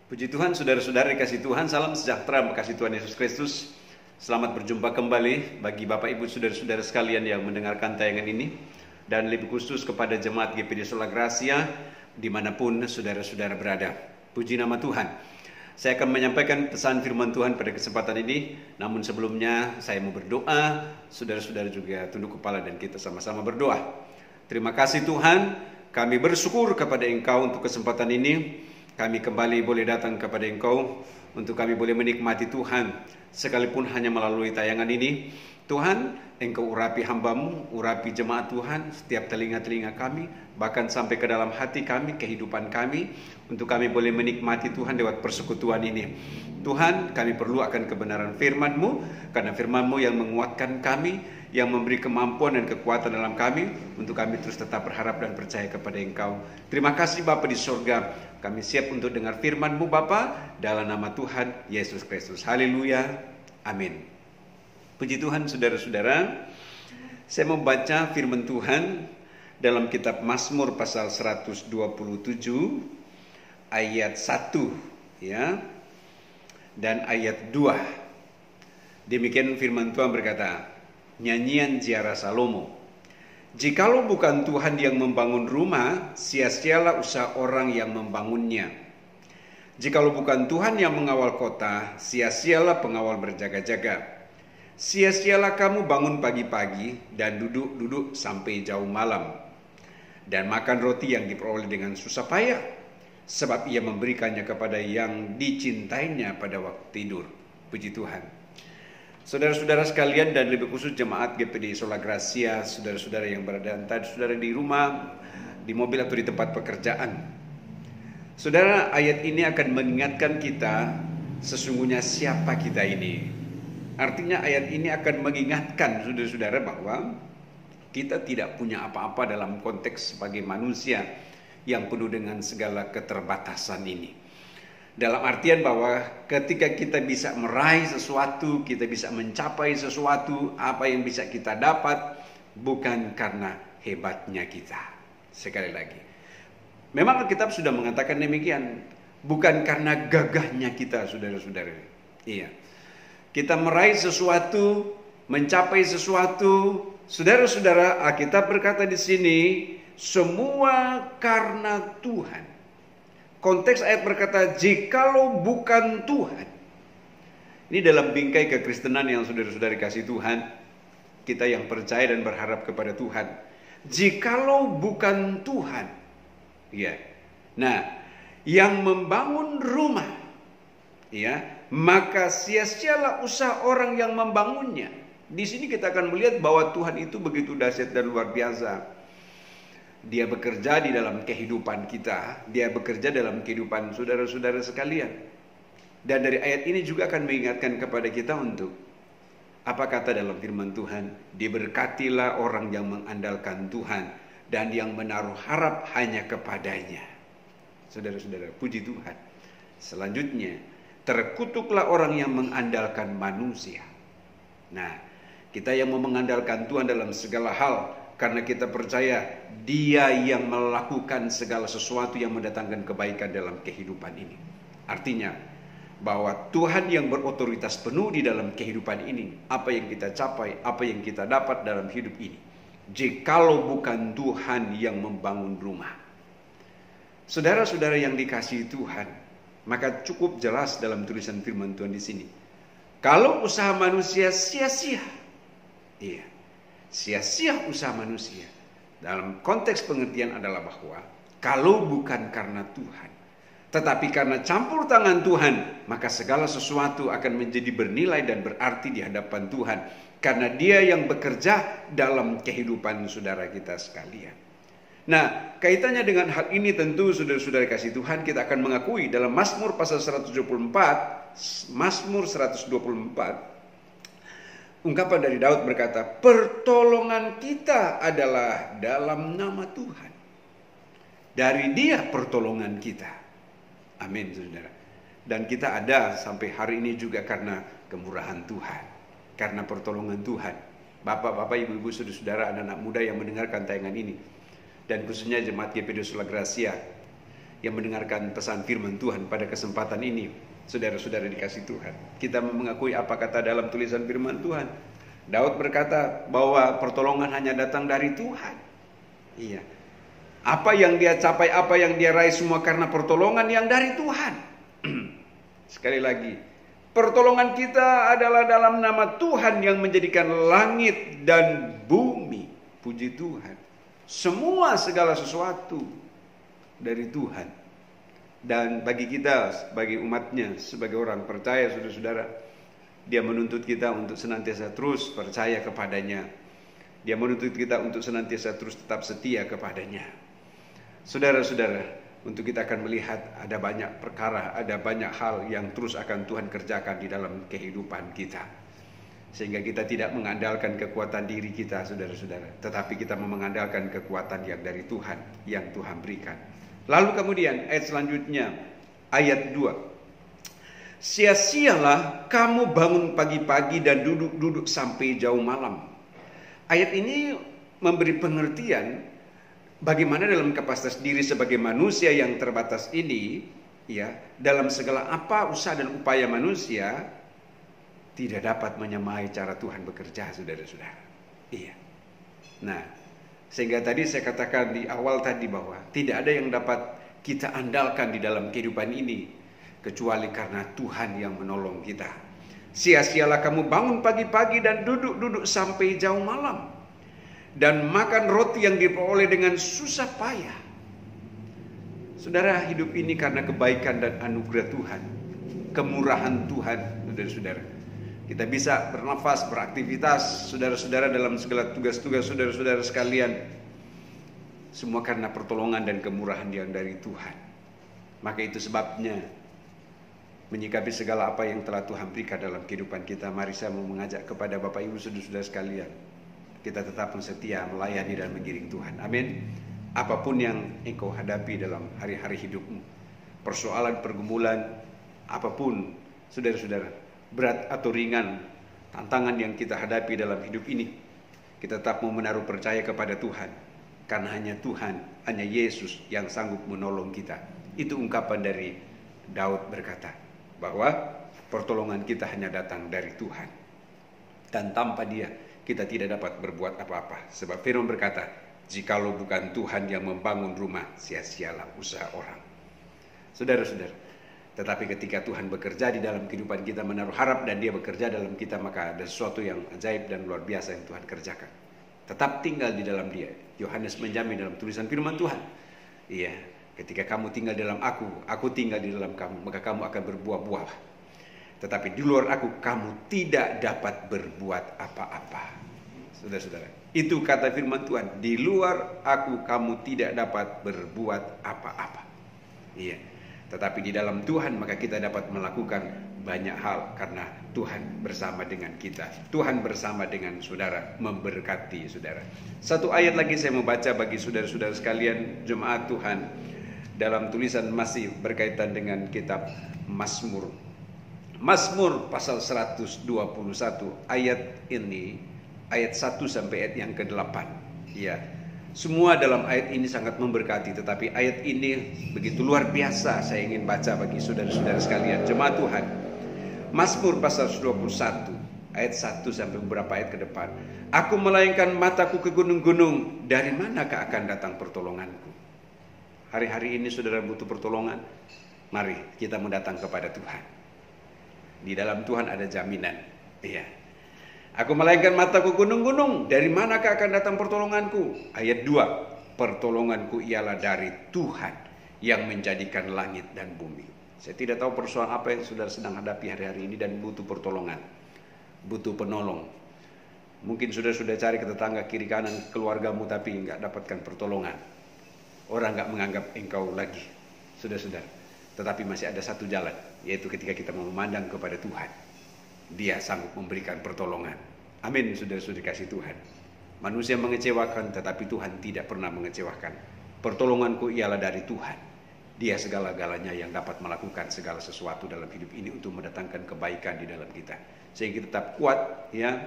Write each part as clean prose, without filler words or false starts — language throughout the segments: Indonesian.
Puji Tuhan, saudara-saudara dikasih Tuhan, salam sejahtera kasih Tuhan Yesus Kristus. Selamat berjumpa kembali bagi Bapak Ibu saudara-saudara sekalian yang mendengarkan tayangan ini, dan lebih khusus kepada jemaat GPD Sola Gracia dimanapun saudara-saudara berada. Puji nama Tuhan. Saya akan menyampaikan pesan firman Tuhan pada kesempatan ini, namun sebelumnya saya mau berdoa. Saudara-saudara juga tunduk kepala dan kita sama-sama berdoa. Terima kasih Tuhan, kami bersyukur kepada Engkau untuk kesempatan ini. Kami kembali boleh datang kepada Engkau untuk kami boleh menikmati Tuhan, sekalipun hanya melalui tayangan ini. Tuhan, Engkau urapi hamba-Mu, urapi jemaat Tuhan, setiap telinga-telinga kami, bahkan sampai ke dalam hati kami, kehidupan kami, untuk kami boleh menikmati Tuhan lewat persekutuan ini. Tuhan, kami perlu akan kebenaran firman-Mu, karena firman-Mu yang menguatkan kami, yang memberi kemampuan dan kekuatan dalam kami, untuk kami terus tetap berharap dan percaya kepada Engkau. Terima kasih Bapa di surga. Kami siap untuk dengar firman-Mu Bapa, dalam nama Tuhan Yesus Kristus. Haleluya. Amin. Puji Tuhan saudara-saudara. Saya membaca firman Tuhan dalam kitab Mazmur pasal 127 ayat 1 ya, dan ayat 2. Demikian firman Tuhan berkata, nyanyian ziarah Salomo. Jikalau bukan Tuhan yang membangun rumah, sia-sialah usaha orang yang membangunnya. Jikalau bukan Tuhan yang mengawal kota, sia-sialah pengawal berjaga-jaga. Sia-sialah kamu bangun pagi-pagi dan duduk-duduk sampai jauh malam, dan makan roti yang diperoleh dengan susah payah, sebab ia memberikannya kepada yang dicintainya pada waktu tidur. Puji Tuhan. Saudara-saudara sekalian dan lebih khusus jemaat GPD Sola Gracia, saudara-saudara yang berada entah saudara di rumah, di mobil atau di tempat pekerjaan. Saudara, ayat ini akan mengingatkan kita sesungguhnya siapa kita ini. Artinya ayat ini akan mengingatkan saudara-saudara bahwa kita tidak punya apa-apa dalam konteks sebagai manusia yang penuh dengan segala keterbatasan ini. Dalam artian bahwa ketika kita bisa meraih sesuatu, kita bisa mencapai sesuatu, apa yang bisa kita dapat bukan karena hebatnya kita. Sekali lagi, memang Alkitab sudah mengatakan demikian, bukan karena gagahnya kita, saudara-saudara. Iya, kita meraih sesuatu, mencapai sesuatu, saudara-saudara, Alkitab berkata di sini, semua karena Tuhan. Konteks ayat berkata, jikalau bukan Tuhan. Ini dalam bingkai kekristenan yang saudara-saudara kasih Tuhan, kita yang percaya dan berharap kepada Tuhan. Jikalau bukan Tuhan, ya. Nah, yang membangun rumah, ya, maka sia-sialah usaha orang yang membangunnya. Di sini kita akan melihat bahwa Tuhan itu begitu dahsyat dan luar biasa. Dia bekerja di dalam kehidupan kita, dia bekerja dalam kehidupan saudara-saudara sekalian. Dan dari ayat ini juga akan mengingatkan kepada kita untuk apa kata dalam firman Tuhan, diberkatilah orang yang mengandalkan Tuhan dan yang menaruh harap hanya kepadanya. Saudara-saudara, puji Tuhan. Selanjutnya, terkutuklah orang yang mengandalkan manusia. Nah, kita yang mau mengandalkan Tuhan dalam segala hal, karena kita percaya Dia yang melakukan segala sesuatu yang mendatangkan kebaikan dalam kehidupan ini. Artinya bahwa Tuhan yang berotoritas penuh di dalam kehidupan ini. Apa yang kita capai, apa yang kita dapat dalam hidup ini, jikalau bukan Tuhan yang membangun rumah. Saudara-saudara yang dikasihi Tuhan, maka cukup jelas dalam tulisan firman Tuhan di sini. Kalau usaha manusia sia-sia, iya, sia-sia usaha manusia. Dalam konteks pengertian adalah bahwa kalau bukan karena Tuhan, tetapi karena campur tangan Tuhan, maka segala sesuatu akan menjadi bernilai dan berarti di hadapan Tuhan, karena Dia yang bekerja dalam kehidupan saudara kita sekalian. Nah, kaitannya dengan hal ini tentu saudara-saudara kasih Tuhan, kita akan mengakui dalam Mazmur pasal 124, Mazmur 124, ungkapan dari Daud berkata, pertolongan kita adalah dalam nama Tuhan. Dari Dia pertolongan kita. Amin, saudara. Dan kita ada sampai hari ini juga karena kemurahan Tuhan, karena pertolongan Tuhan. Bapak-bapak, ibu-ibu, saudara-saudara, anak-anak muda yang mendengarkan tayangan ini, dan khususnya jemaat GPD Sola Gracia, yang mendengarkan pesan firman Tuhan pada kesempatan ini. Saudara-saudara dikasih Tuhan, kita mengakui apa kata dalam tulisan firman Tuhan. Daud berkata bahwa pertolongan hanya datang dari Tuhan. Iya. Apa yang dia capai, apa yang dia raih semua karena pertolongan yang dari Tuhan. Sekali lagi, pertolongan kita adalah dalam nama Tuhan yang menjadikan langit dan bumi. Puji Tuhan. Semua segala sesuatu dari Tuhan. Dan bagi kita, sebagai umatnya, sebagai orang percaya, saudara-saudara, Dia menuntut kita untuk senantiasa terus percaya kepadanya. Dia menuntut kita untuk senantiasa terus tetap setia kepadanya. Saudara-saudara, untuk kita akan melihat ada banyak perkara, ada banyak hal yang terus akan Tuhan kerjakan di dalam kehidupan kita. Sehingga kita tidak mengandalkan kekuatan diri kita, saudara-saudara, tetapi kita mengandalkan kekuatan yang dari Tuhan, yang Tuhan berikan. Lalu kemudian ayat selanjutnya, ayat 2. Sia-sialah kamu bangun pagi-pagi dan duduk-duduk sampai jauh malam. Ayat ini memberi pengertian bagaimana dalam kapasitas diri sebagai manusia yang terbatas ini, ya, dalam segala apa usaha dan upaya manusia tidak dapat menyamai cara Tuhan bekerja, saudara-saudara. Iya. Nah, sehingga tadi saya katakan di awal tadi bahwa tidak ada yang dapat kita andalkan di dalam kehidupan ini kecuali karena Tuhan yang menolong kita. Sia-sialah kamu bangun pagi-pagi dan duduk-duduk sampai jauh malam, dan makan roti yang diperoleh dengan susah payah. Saudara, hidup ini karena kebaikan dan anugerah Tuhan, kemurahan Tuhan, saudara-saudara. Kita bisa bernafas, beraktivitas, saudara-saudara, dalam segala tugas-tugas saudara-saudara sekalian. Semua karena pertolongan dan kemurahan yang dari Tuhan. Maka itu sebabnya, menyikapi segala apa yang telah Tuhan berikan dalam kehidupan kita, mari saya mau mengajak kepada Bapak Ibu saudara-saudara sekalian, kita tetap setia melayani dan mengiring Tuhan. Amin. Apapun yang engkau hadapi dalam hari-hari hidupmu, persoalan, pergumulan, apapun, saudara-saudara, berat atau ringan, tantangan yang kita hadapi dalam hidup ini, kita tetap mau menaruh percaya kepada Tuhan, karena hanya Tuhan, hanya Yesus yang sanggup menolong kita. Itu ungkapan dari Daud berkata bahwa pertolongan kita hanya datang dari Tuhan, dan tanpa Dia kita tidak dapat berbuat apa-apa. Sebab firman berkata, jikalau bukan Tuhan yang membangun rumah, sia-sialah usaha orang. Saudara-saudara, tetapi ketika Tuhan bekerja di dalam kehidupan kita, menaruh harap dan Dia bekerja dalam kita, maka ada sesuatu yang ajaib dan luar biasa yang Tuhan kerjakan. Tetap tinggal di dalam Dia. Yohanes menjamin dalam tulisan firman Tuhan, iya, ketika kamu tinggal dalam aku tinggal di dalam kamu, maka kamu akan berbuah-buah. Tetapi di luar aku, kamu tidak dapat berbuat apa-apa. Saudara-saudara, itu kata firman Tuhan. Di luar aku, kamu tidak dapat berbuat apa-apa. Iya. Tetapi di dalam Tuhan, maka kita dapat melakukan banyak hal, karena Tuhan bersama dengan kita. Tuhan bersama dengan saudara, memberkati saudara. Satu ayat lagi saya mau baca bagi saudara-saudara sekalian, jemaat Tuhan, dalam tulisan masih berkaitan dengan kitab Mazmur. Mazmur pasal 121, ayat ini, ayat 1 sampai ayat yang ke-8. Ya, semua dalam ayat ini sangat memberkati, tetapi ayat ini begitu luar biasa. Saya ingin baca bagi saudara-saudara sekalian, jemaat Tuhan. Mazmur pasal 21, ayat 1 sampai beberapa ayat ke depan. Aku melayangkan mataku ke gunung-gunung, dari manakah akan datang pertolonganku? Hari-hari ini saudara butuh pertolongan, mari kita mendatang kepada Tuhan. Di dalam Tuhan ada jaminan. Iya. Aku melayangkan mataku gunung-gunung, dari manakah akan datang pertolonganku? Ayat 2, pertolonganku ialah dari Tuhan yang menjadikan langit dan bumi. Saya tidak tahu persoalan apa yang saudara sedang hadapi hari-hari ini dan butuh pertolongan, butuh penolong. Mungkin sudah cari ke tetangga kiri kanan keluargamu, tapi enggak dapatkan pertolongan. Orang enggak menganggap engkau lagi, saudara-saudara. Tetapi masih ada satu jalan, yaitu ketika kita memandang kepada Tuhan. Dia sanggup memberikan pertolongan. Amin, saudara-saudara kasih Tuhan. Manusia mengecewakan, tetapi Tuhan tidak pernah mengecewakan. Pertolonganku ialah dari Tuhan. Dia segala-galanya yang dapat melakukan segala sesuatu dalam hidup ini untuk mendatangkan kebaikan di dalam kita. Sehingga kita tetap kuat, ya.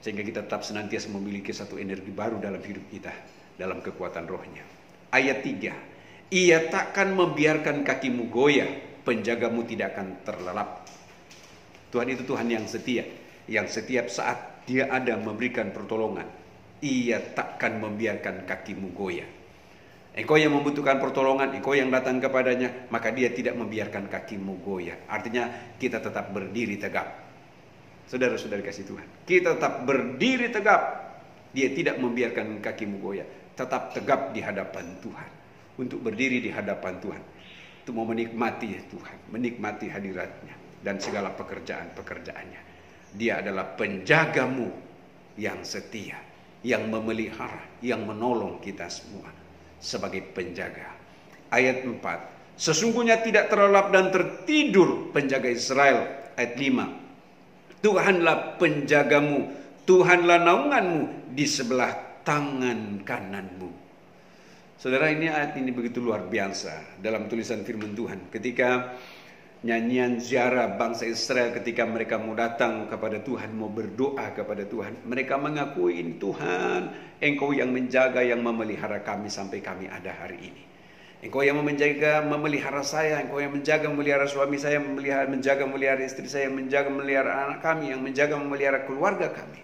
Sehingga kita tetap senantiasa memiliki satu energi baru dalam hidup kita, dalam kekuatan rohnya. Ayat 3, Ia takkan membiarkan kakimu goyah, penjagamu tidak akan terlelap. Tuhan itu Tuhan yang setia, yang setiap saat Dia ada memberikan pertolongan. Ia takkan membiarkan kakimu goyah. Engkau yang membutuhkan pertolongan, engkau yang datang kepadanya, maka Dia tidak membiarkan kakimu goyah. Artinya kita tetap berdiri tegap. Saudara-saudara kasih Tuhan, kita tetap berdiri tegap. Dia tidak membiarkan kakimu goyah. Tetap tegap di hadapan Tuhan. Untuk berdiri di hadapan Tuhan. Untuk mau menikmati Tuhan, menikmati hadiratnya dan segala pekerjaan-pekerjaannya. Dia adalah penjagamu yang setia, yang memelihara, yang menolong kita semua sebagai penjaga. Ayat 4. Sesungguhnya tidak terlelap dan tertidur penjaga Israel. Ayat 5. Tuhanlah penjagamu, Tuhanlah naunganmu di sebelah tangan kananmu. Saudara, ini ayat ini begitu luar biasa dalam tulisan firman Tuhan. Ketika nyanyian ziarah bangsa Israel, ketika mereka mau datang kepada Tuhan, mau berdoa kepada Tuhan, mereka mengakui, Tuhan, Engkau yang menjaga, yang memelihara kami sampai kami ada hari ini. Engkau yang menjaga, memelihara saya, Engkau yang menjaga, memelihara suami saya, menjaga, memelihara istri saya, menjaga, memelihara anak kami, yang menjaga, memelihara keluarga kami.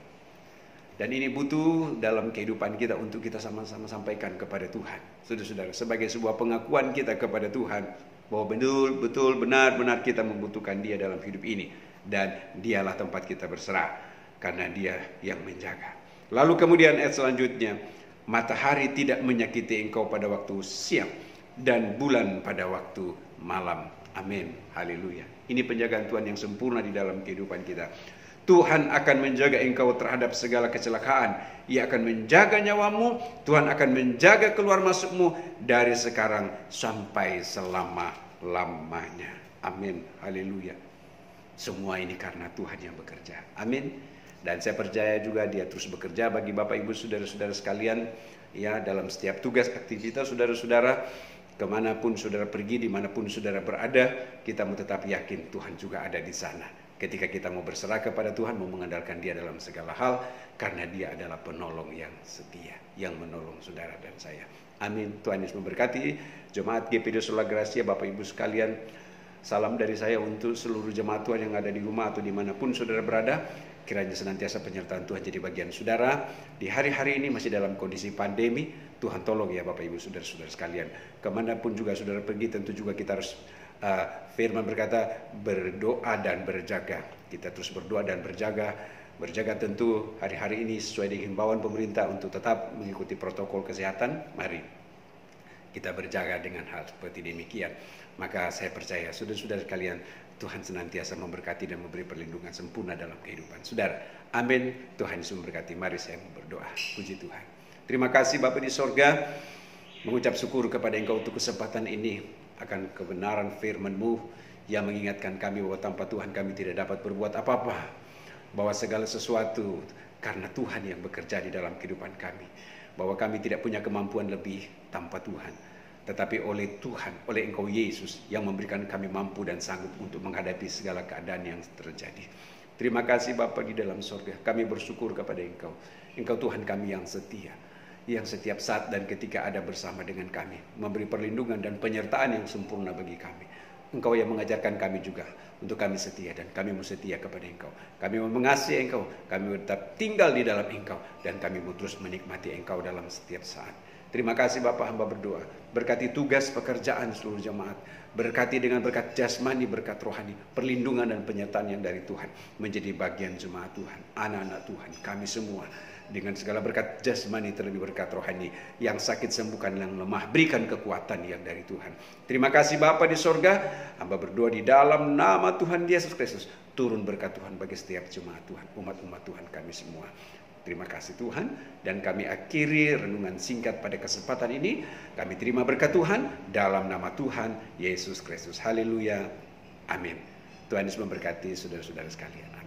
Dan ini butuh dalam kehidupan kita untuk kita sama-sama sampaikan kepada Tuhan. Saudara-saudara, sebagai sebuah pengakuan kita kepada Tuhan, bahwa betul-betul benar-benar kita membutuhkan Dia dalam hidup ini. Dan Dialah tempat kita berserah, karena Dia yang menjaga. Lalu kemudian ayat selanjutnya, matahari tidak menyakiti engkau pada waktu siang, dan bulan pada waktu malam. Amin. Haleluya. Ini penjagaan Tuhan yang sempurna di dalam kehidupan kita. Tuhan akan menjaga engkau terhadap segala kecelakaan. Ia akan menjaga nyawamu. Tuhan akan menjaga keluar masukmu dari sekarang sampai selama-lamanya. Amin. Haleluya. Semua ini karena Tuhan yang bekerja. Amin. Dan saya percaya juga Dia terus bekerja bagi Bapak Ibu saudara-saudara sekalian. Ya, dalam setiap tugas aktivitas saudara-saudara, kemanapun saudara pergi, dimanapun saudara berada, kita mau tetap yakin Tuhan juga ada di sana. Ketika kita mau berserah kepada Tuhan, mau mengandalkan Dia dalam segala hal, karena Dia adalah penolong yang setia, yang menolong saudara dan saya. Amin. Tuhan Yesus memberkati. Jemaat GPD Sola Gracia, Bapak Ibu sekalian, salam dari saya untuk seluruh jemaat Tuhan yang ada di rumah atau dimanapun saudara berada. Kiranya senantiasa penyertaan Tuhan jadi bagian saudara. Di hari-hari ini masih dalam kondisi pandemi, Tuhan tolong ya Bapak Ibu saudara-saudara sekalian. Kemanapun juga saudara pergi, tentu juga kita harus firman berkata berdoa dan berjaga. Kita terus berdoa dan berjaga. Berjaga tentu hari-hari ini sesuai dengan himbauan pemerintah untuk tetap mengikuti protokol kesehatan. Mari kita berjaga dengan hal seperti demikian. Maka saya percaya saudara-saudara sekalian, Tuhan senantiasa memberkati dan memberi perlindungan sempurna dalam kehidupan saudara. Amin. Tuhan Yesus memberkati. Mari saya berdoa. Puji Tuhan. Terima kasih Bapa di sorga. Mengucap syukur kepada Engkau untuk kesempatan ini, akan kebenaran firman-Mu yang mengingatkan kami bahwa tanpa Tuhan kami tidak dapat berbuat apa-apa. Bahwa segala sesuatu karena Tuhan yang bekerja di dalam kehidupan kami. Bahwa kami tidak punya kemampuan lebih tanpa Tuhan. Tetapi oleh Tuhan, oleh Engkau Yesus yang memberikan kami mampu dan sanggup untuk menghadapi segala keadaan yang terjadi. Terima kasih Bapa di dalam sorga. Kami bersyukur kepada Engkau. Engkau Tuhan kami yang setia, yang setiap saat dan ketika ada bersama dengan kami, memberi perlindungan dan penyertaan yang sempurna bagi kami. Engkau yang mengajarkan kami juga untuk kami setia, dan kami mau setia kepada Engkau. Kami mau mengasihi Engkau, kami mau tetap tinggal di dalam Engkau, dan kami mau terus menikmati Engkau dalam setiap saat. Terima kasih Bapak, hamba berdoa. Berkati tugas pekerjaan seluruh jemaat. Berkati dengan berkat jasmani, berkat rohani, perlindungan dan penyertaan yang dari Tuhan menjadi bagian jemaat Tuhan, anak-anak Tuhan, kami semua. Dengan segala berkat jasmani terlebih berkat rohani, yang sakit sembuhkan, yang lemah berikan kekuatan yang dari Tuhan. Terima kasih Bapa di sorga, hamba berdoa di dalam nama Tuhan Yesus Kristus. Turun berkat Tuhan bagi setiap jemaat Tuhan, umat-umat Tuhan kami semua. Terima kasih Tuhan, dan kami akhiri renungan singkat pada kesempatan ini. Kami terima berkat Tuhan dalam nama Tuhan Yesus Kristus. Haleluya. Amin. Tuhan Yesus memberkati saudara-saudara sekalian.